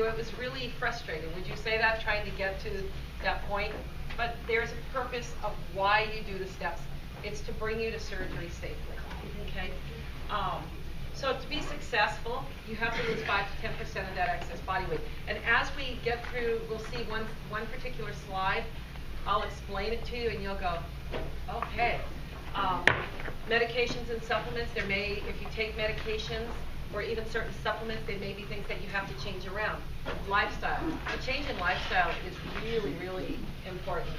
you, it was really frustrating. Would you say that, trying to get to that point? But there's a purpose of why you do the steps. It's to bring you to surgery safely, okay? So to be successful, you have to lose 5 to 10% of that excess body weight. And as we get through, we'll see one particular slide. I'll explain it to you, and you'll go, okay. Medications and supplements, there may, if you take medications or even certain supplements, there may be things that you have to change around. Lifestyle. A change in lifestyle is really, really important.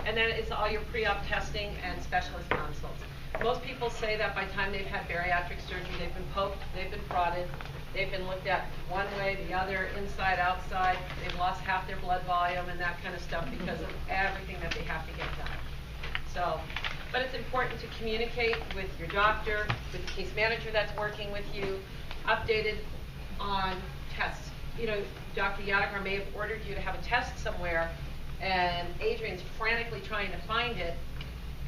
And then it's all your pre-op testing and specialist consults. Most people say that by the time they've had bariatric surgery, they've been poked, they've been prodded, they've been looked at one way, the other, inside, outside, they've lost half their blood volume and that kind of stuff because of everything that they have to get done. So, but it's important to communicate with your doctor, with the case manager that's working with you, updated on tests. You know, Dr. Yadegar may have ordered you to have a test somewhere, and Adrian's frantically trying to find it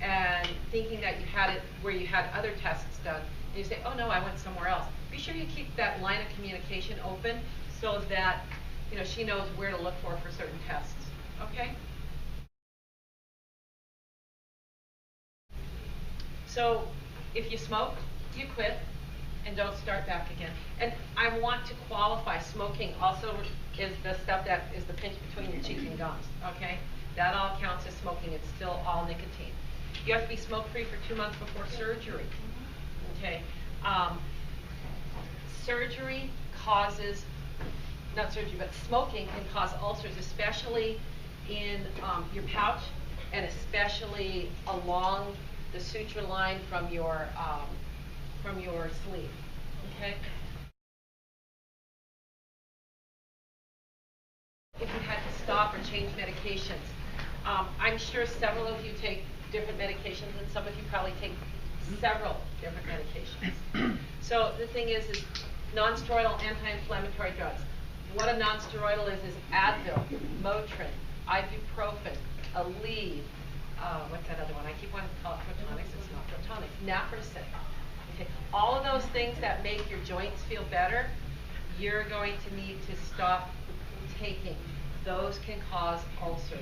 and thinking that you had it where you had other tests done. And you say, oh no, I went somewhere else. Be sure you keep that line of communication open so that, you know, she knows where to look for certain tests. Okay? So if you smoke, you quit and don't start back again. And I want to qualify, smoking also is the stuff that is the pinch between your cheek and gums, okay? That all counts as smoking. It's still all nicotine. You have to be smoke-free for 2 months before surgery, okay? Surgery causes, not surgery, but smoking can cause ulcers, especially in your pouch and especially along the suture line from your sleeve, okay? If you had to stop or change medications, I'm sure several of you take different medications, and some of you probably take several different medications. So the thing is non-steroidal anti-inflammatory drugs. What a non-steroidal is Advil, Motrin, ibuprofen, Aleve, what's that other one? I keep wanting to call it Protonics. It's not Protonics. Naprosyn. Okay. All of those things that make your joints feel better, you're going to need to stop taking. Those can cause ulcers,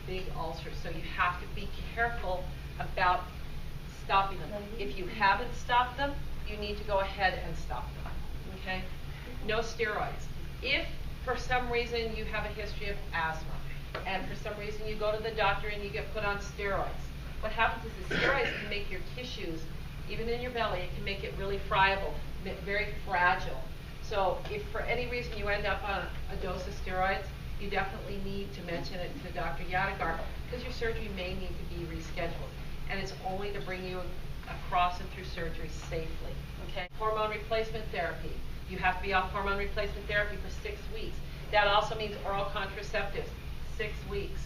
big ulcers. So you have to be careful about stopping them. If you haven't stopped them, you need to go ahead and stop them. Okay? No steroids. If for some reason you have a history of asthma, and for some reason you go to the doctor and you get put on steroids, what happens is the steroids can make your tissues, even in your belly, it can make it really friable, very fragile. So if for any reason you end up on a dose of steroids, you definitely need to mention it to Dr. Yadegar, because your surgery may need to be rescheduled. And it's only to bring you across and through surgery safely. Okay? Hormone replacement therapy. You have to be off hormone replacement therapy for 6 weeks. That also means oral contraceptives, 6 weeks.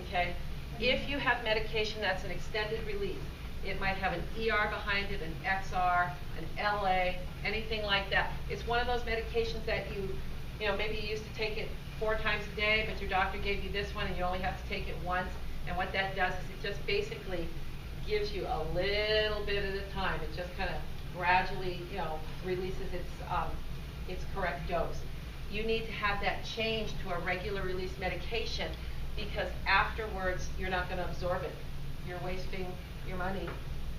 Okay? If you have medication that's an extended release, it might have an ER behind it, an XR, an LA, anything like that. It's one of those medications that you know, maybe you used to take it 4 times a day, but your doctor gave you this one and you only have to take it once. And what that does is it just basically gives you a little bit at a time. It just kind of gradually, you know, releases its correct dose. You need to have that changed to a regular release medication, because afterwards you're not going to absorb it. You're wasting your money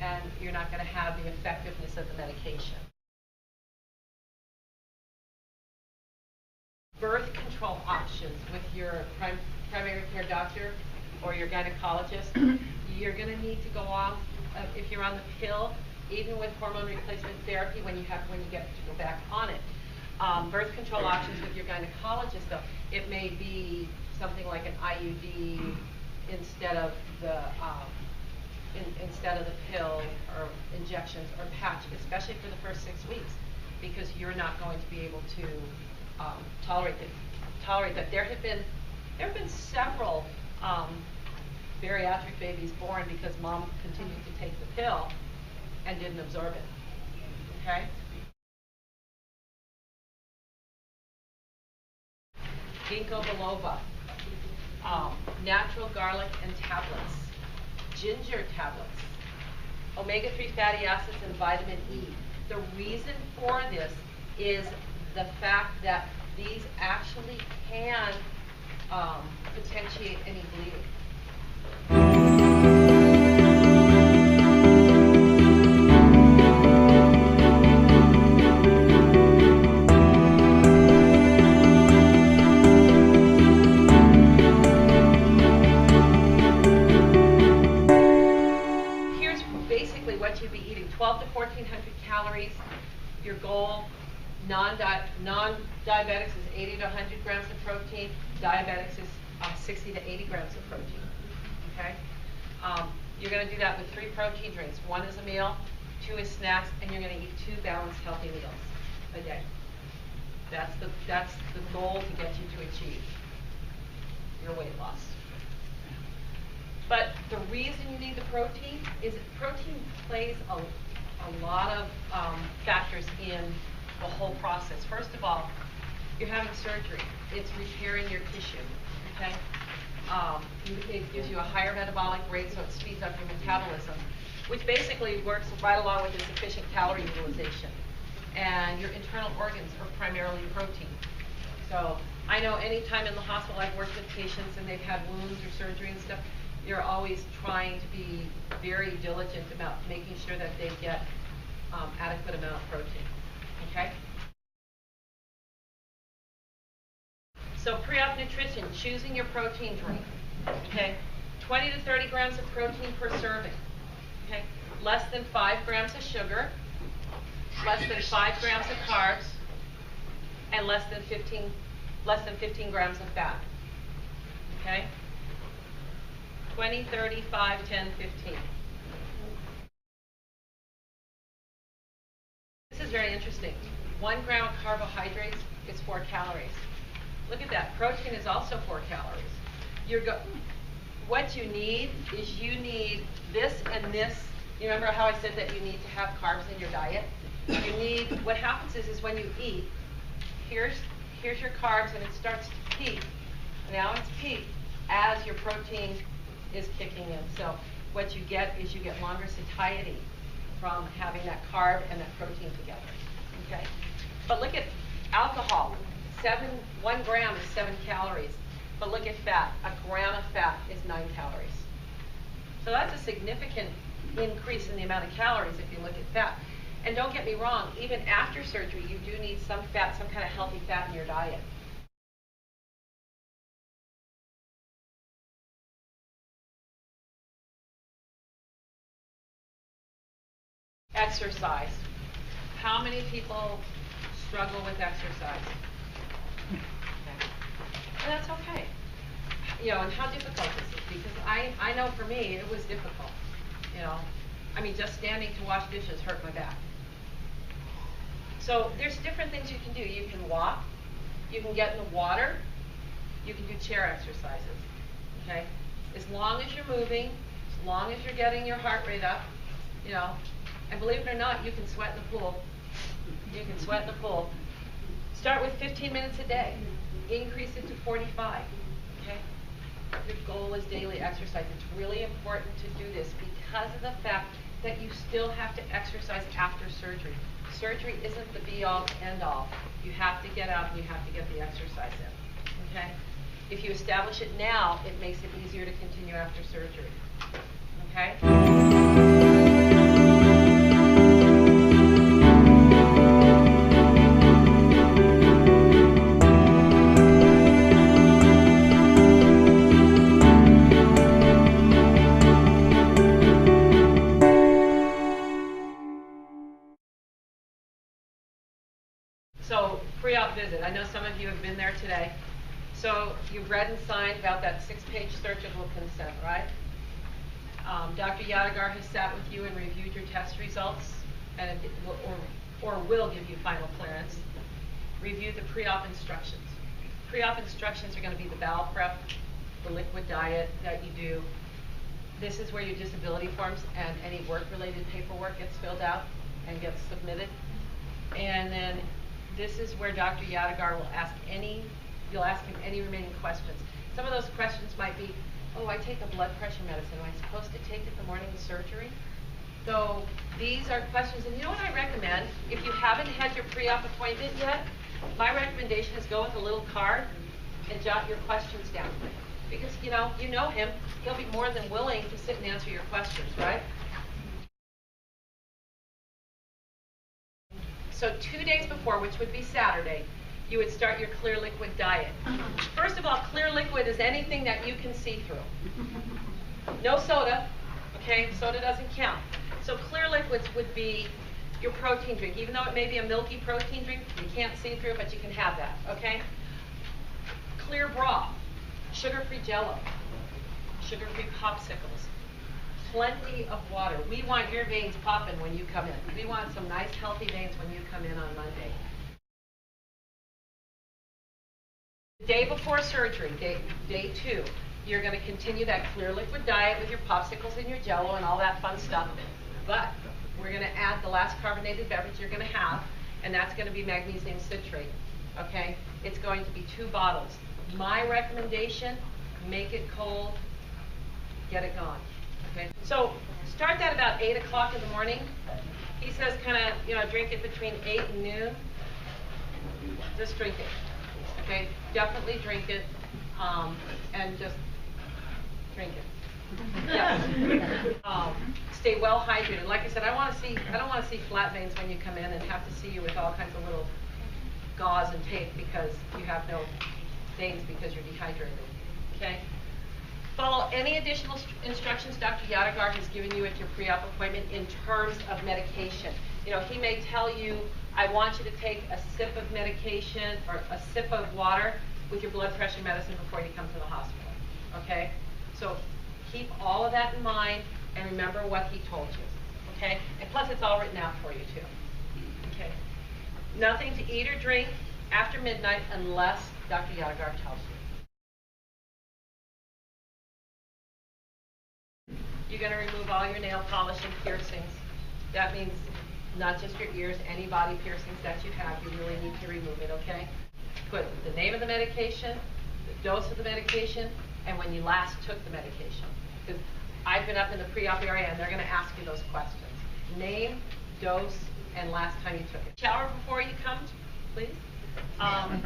and you're not going to have the effectiveness of the medication. Birth control options with your primary care doctor or your gynecologist. You're going to need to go off, if you're on the pill, even with hormone replacement therapy, when you get to go back on it. Birth control options with your gynecologist, though, it may be something like an IUD instead of the pill or injections or patch, especially for the first 6 weeks, because you're not going to be able to tolerate that. There have been several bariatric babies born because mom continued to take the pill and didn't absorb it. Okay? Ginkgo biloba, natural garlic and tablets, ginger tablets, omega-3 fatty acids and vitamin E. The reason for this is the fact that these actually can potentiate any bleeding. Here's basically what you'd be eating: 12 to 1,400 calories. Your goal, non-diabetics is 80 to 100 grams of protein. Diabetics is 60 to 80 grams of protein. Okay? You're going to do that with 3 protein drinks. 1 is a meal, 2 is snacks, and you're going to eat 2 balanced, healthy meals a day. That's the goal to get you to achieve your weight loss. But the reason you need the protein is that protein plays a lot of factors in the whole process. First of all, you're having surgery. It's repairing your tissue, okay? It gives you a higher metabolic rate, so it speeds up your metabolism, which basically works right along with this efficient calorie utilization. And your internal organs are primarily protein. So I know any time in the hospital I've worked with patients and they've had wounds or surgery and stuff, you're always trying to be very diligent about making sure that they get adequate amount of protein, okay? So pre-op nutrition, choosing your protein drink, okay? 20 to 30 grams of protein per serving, okay? Less than 5 grams of sugar, less than 5 grams of carbs, and less than 15 grams of fat, okay? 20, 30, 5, 10, 15. This is very interesting. 1 gram of carbohydrates is 4 calories. Look at that. Protein is also 4 calories. What you need is you need this and this. You remember how I said that you need to have carbs in your diet? You need, what happens is when you eat, here's your carbs and it starts to peak. Now it's peaked as your protein is kicking in. So what you get is you get longer satiety from having that carb and that protein together. Okay? But look at alcohol. 1 gram is 7 calories. But look at fat. 1 gram of fat is 9 calories. So that's a significant increase in the amount of calories if you look at fat. And don't get me wrong, even after surgery, you do need some fat, some kind of healthy fat in your diet. Exercise. How many people struggle with exercise? Okay. And that's okay. You know, and how difficult is it? Because I know for me, it was difficult. You know, I mean, just standing to wash dishes hurt my back. So there's different things you can do. You can walk, you can get in the water, you can do chair exercises, okay? As long as you're moving, as long as you're getting your heart rate up, you know, and believe it or not, you can sweat in the pool. You can sweat in the pool. Start with 15 minutes a day. Increase it to 45, okay? Your goal is daily exercise. It's really important to do this because of the fact that you still have to exercise after surgery. Surgery isn't the be-all, end-all. You have to get out and you have to get the exercise in, okay? If you establish it now, it makes it easier to continue after surgery, okay? So, pre-op visit. I know some of you have been there today. So, you've read and signed about that 6-page searchable consent, right? Dr. Yadegar has sat with you and reviewed your test results, and will give you final clearance. Review the pre-op instructions. Pre-op instructions are going to be the bowel prep, the liquid diet that you do. This is where your disability forms and any work-related paperwork gets filled out and gets submitted. And then this is where Dr. Yadegar will you'll ask him any remaining questions. Some of those questions might be, oh, I take a blood pressure medicine. Am I supposed to take it the morning of surgery? So these are questions, and you know what I recommend? If you haven't had your pre-op appointment yet, my recommendation is go with a little card and jot your questions down. Because, you know him. He'll be more than willing to sit and answer your questions, right? So 2 days before, which would be Saturday, you would start your clear liquid diet. First of all, clear liquid is anything that you can see through. No soda, okay? Soda doesn't count. So clear liquids would be your protein drink. Even though it may be a milky protein drink, you can't see through it, but you can have that, okay? Clear broth, sugar-free Jell-O, sugar-free popsicles, plenty of water. We want your veins popping when you come in. We want some nice healthy veins when you come in on Monday. The day before surgery, day 2, you're going to continue that clear liquid diet with your popsicles and your Jell-O and all that fun stuff. But we're going to add the last carbonated beverage you're going to have, and that's going to be magnesium citrate. Okay? It's going to be 2 bottles. My recommendation, make it cold, get it gone. Okay? So start that about 8 o'clock in the morning. He says kind of, drink it between 8 and noon. Just drink it. Okay? Definitely drink it, and just drink it. Yes. Stay well hydrated. Like I said, I don't want to see flat veins when you come in and have to see you with all kinds of little gauze and tape because you have no veins because you're dehydrated. Okay? Follow any additional instructions Dr. Yadegar has given you at your pre-op appointment in terms of medication. He may tell you, I want you to take a sip of medication or a sip of water with your blood pressure medicine before you come to the hospital. Okay? So keep all of that in mind and remember what he told you. Okay? And plus it's all written out for you too. Okay? Nothing to eat or drink after midnight unless Dr. Yadegar tells you. You're going to remove all your nail polish and piercings. That means not just your ears, any body piercings that you have, you really need to remove it, okay? Put the name of the medication, the dose of the medication, and when you last took the medication. Because I've been up in the pre-op area and they're going to ask you those questions. Name, dose, and last time you took it. Shower before you come, please.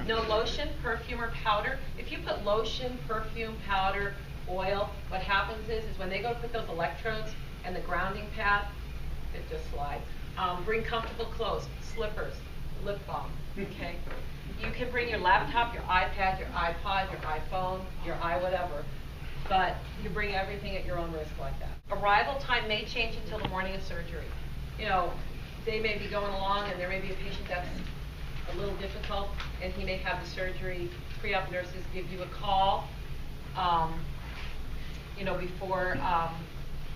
No lotion, perfume, or powder. If you put lotion, perfume, powder, oil, what happens is when they go to put those electrodes and the grounding pad, it just slides. Bring comfortable clothes, slippers, lip balm, okay? You can bring your laptop, your iPad, your iPod, your iPhone, your whatever, but you bring everything at your own risk like that. Arrival time may change until the morning of surgery. They may be going along and there may be a patient that's a little difficult and he may have the surgery. Pre-op nurses give you a call, before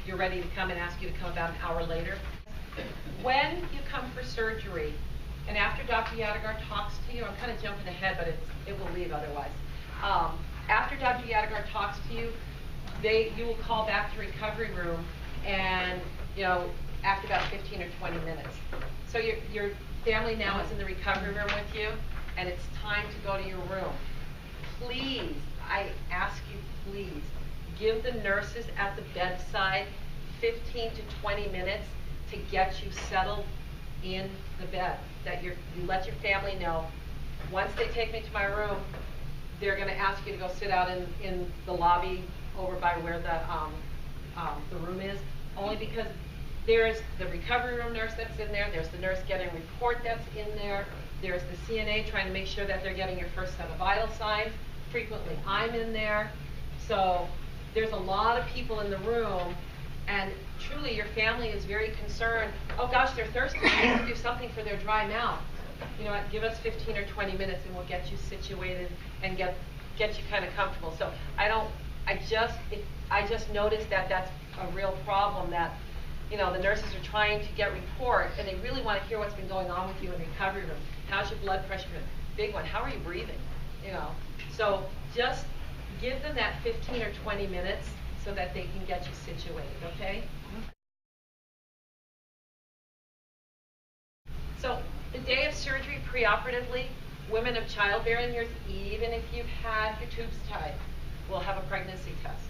you're ready to come and ask you to come about an hour later. When you come for surgery, and after Dr. Yadegar talks to you, I'm kind of jumping ahead, but it will leave otherwise. After Dr. Yadegar talks to you, you will call back to recovery room, and after about 15 or 20 minutes. So your family now is in the recovery room with you, and it's time to go to your room. Please, I ask you, please, give the nurses at the bedside 15 to 20 minutes to get you settled in the bed. That you let your family know, once they take me to my room, they're going to ask you to go sit out in the lobby over by where the room is, only because there's the recovery room nurse that's in there, there's the nurse getting a report that's in there, there's the CNA trying to make sure that they're getting your first set of vital signs. Frequently I'm in there. So there's a lot of people in the room, and truly your family is very concerned. Oh gosh, they're thirsty. We need to do something for their dry mouth. Give us 15 or 20 minutes and we'll get you situated and get you kind of comfortable. So I just noticed that that's a real problem, that the nurses are trying to get report and they really want to hear what's been going on with you in the recovery room. How's your blood pressure? Big one. How are you breathing? So just give them that 15 or 20 minutes so that they can get you situated, okay? So the day of surgery preoperatively, women of childbearing years, even if you've had your tubes tied, will have a pregnancy test.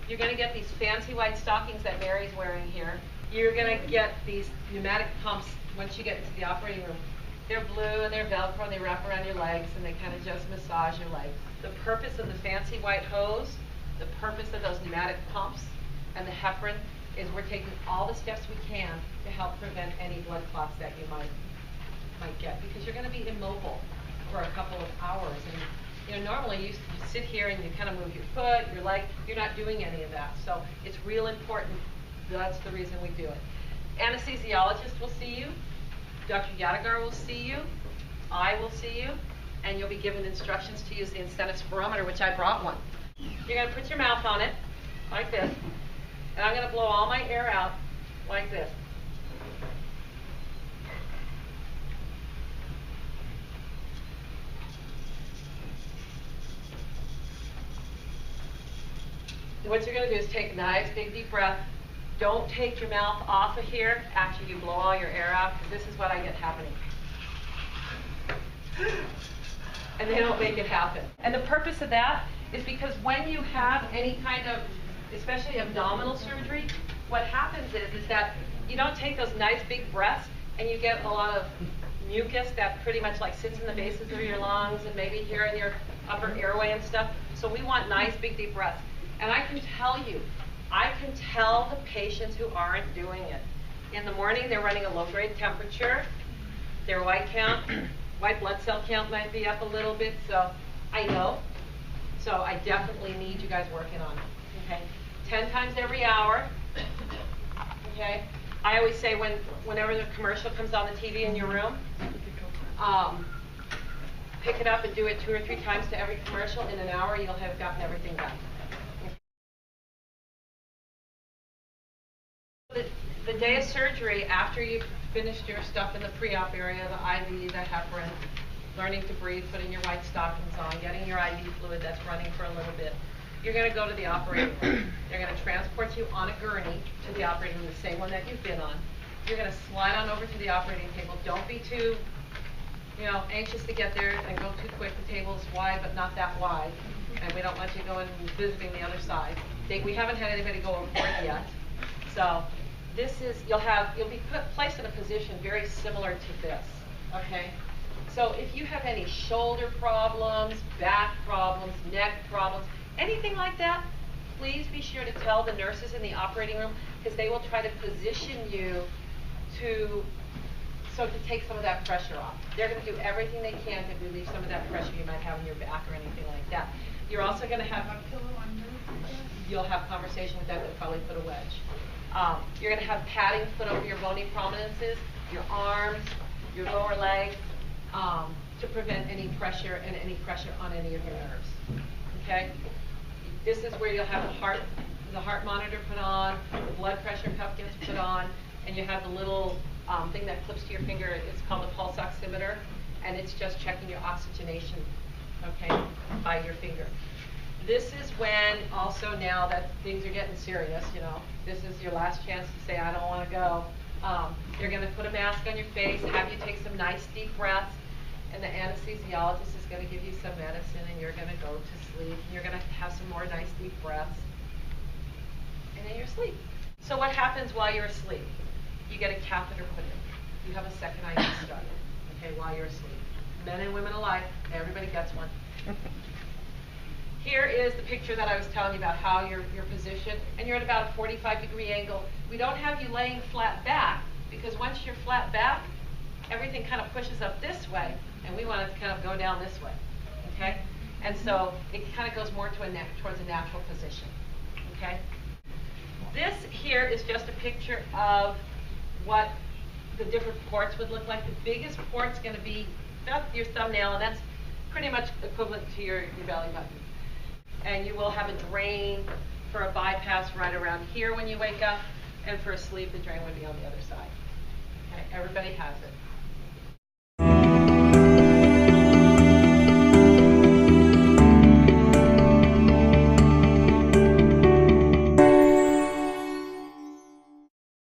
You're going to get these fancy white stockings that Mary's wearing here. You're going to get these pneumatic pumps once you get into the operating room They're blue and they're Velcro and they wrap around your legs and they kind of just massage your legs. The purpose of the fancy white hose, the purpose of those pneumatic pumps and the heparin is we're taking all the steps we can to help prevent any blood clots that you might get, because you're going to be immobile for a couple of hours. And normally you sit here and you kind of move your foot, your leg. You're not doing any of that. So it's real important. That's the reason we do it. Anesthesiologist will see you. Dr. Yadegar will see you. I will see you. And you'll be given instructions to use the incentive spirometer, which I brought one. You're going to put your mouth on it like this. And I'm going to blow all my air out like this. What you're going to do is take a nice big deep breath. Don't take your mouth off of here after you blow all your air out, because this is what I get happening. And they don't make it happen. And the purpose of that is because when you have any kind of, especially abdominal surgery, what happens is that you don't take those nice big breaths and you get a lot of mucus that pretty much like sits in the bases of your lungs and maybe here in your upper airway and stuff. So we want nice big deep breaths. And I can tell the patients who aren't doing it. In the morning, they're running a low-grade temperature. Their white blood cell count might be up a little bit, so I know. So I definitely need you guys working on it, okay? 10 times every hour, okay? I always say whenever the commercial comes on the TV in your room, pick it up and do it 2 or 3 times to every commercial. In an hour, you'll have gotten everything done. The day of surgery, after you've finished your stuff in the pre-op area, the IV, the heparin, learning to breathe, putting your white stockings on, getting your IV fluid that's running for a little bit, you're going to go to the operating room. They're going to transport you on a gurney to the operating room, the same one that you've been on. You're going to slide on over to the operating table. Don't be too anxious to get there and go too quick. The table's wide, but not that wide. And we don't want you going and visiting the other side. We haven't had anybody go overboard yet. So you'll be placed in a position very similar to this, okay? So if you have any shoulder problems, back problems, neck problems, anything like that, please be sure to tell the nurses in the operating room, because they will try to position you to take some of that pressure off. They're going to do everything they can to relieve some of that pressure you might have in your back or anything like that. You're also going to have you'll have conversation with them. They'll probably put a wedge. You're going to have padding put over your bony prominences, your arms, your lower legs, to prevent any pressure on any of your nerves. Okay? This is where you'll have the heart monitor put on, the blood pressure cuff gets put on, and you have the little thing that clips to your finger. It's called a pulse oximeter, and it's just checking your oxygenation, okay, by your finger. This is when also, now that things are getting serious, this is your last chance to say, I don't want to go. You're going to put a mask on your face, have you take some nice deep breaths, and the anesthesiologist is going to give you some medicine, and you're going to go to sleep, and you're going to have some more nice deep breaths, and then you're asleep. So what happens while you're asleep? You get a catheter put in. You have a second IV started, okay, while you're asleep. Men and women alike, everybody gets one. Here is the picture that I was telling you about, how you're positioned, and you're at about a 45-degree angle. We don't have you laying flat back, because once you're flat back, everything kind of pushes up this way, and we want it to kind of go down this way, okay? And so it kind of goes more towards a natural position, okay? This here is just a picture of what the different ports would look like. The biggest port's going to be about your thumbnail, and that's pretty much equivalent to your belly button. And you will have a drain for a bypass right around here when you wake up, and for a sleep, the drain would be on the other side. Okay, everybody has it.